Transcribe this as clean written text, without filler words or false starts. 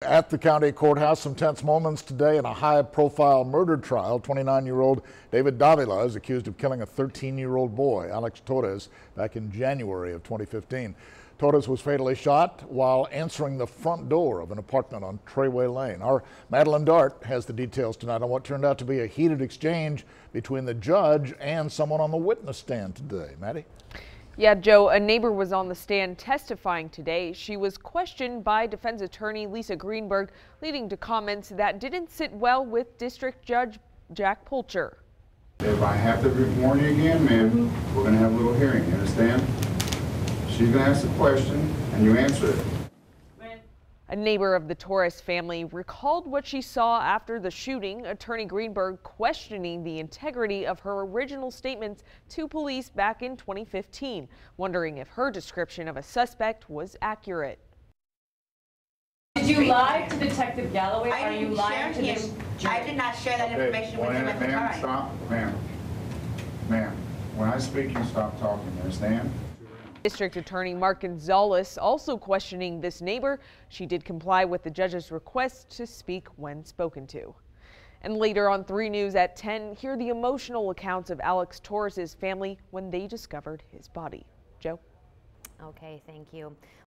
At the county courthouse, some tense moments today in a high-profile murder trial. 29-year-old David Davila is accused of killing a 13-year-old boy, Alex Torres, back in January of 2015. Torres was fatally shot while answering the front door of an apartment on Treyway Lane. Our Madeline Dart has the details tonight on what turned out to be a heated exchange between the judge and someone on the witness stand today. Maddie? Yeah, Joe, a neighbor was on the stand testifying today. She was questioned by defense attorney Lisa Greenberg, leading to comments that didn't sit well with District Judge Jack Pulcher. If I have to warn you again, ma'am, we're going to have a little hearing, you understand? She's going to ask the question and you answer it. A neighbor of the Torres family recalled what she saw after the shooting. Attorney Greenberg questioning the integrity of her original statements to police back in 2015, wondering if her description of a suspect was accurate. Did you lie to Detective Galloway? Are you lying to this jury? I did not share that information with him at the time. Ma'am, stop. Ma'am, when I speak, you stop talking. You understand? District Attorney Mark Gonzalez also questioning this neighbor. She did comply with the judge's request to speak when spoken to. And later on 3 News at 10, hear the emotional accounts of Alex Torres' family when they discovered his body. Joe? Okay, thank you.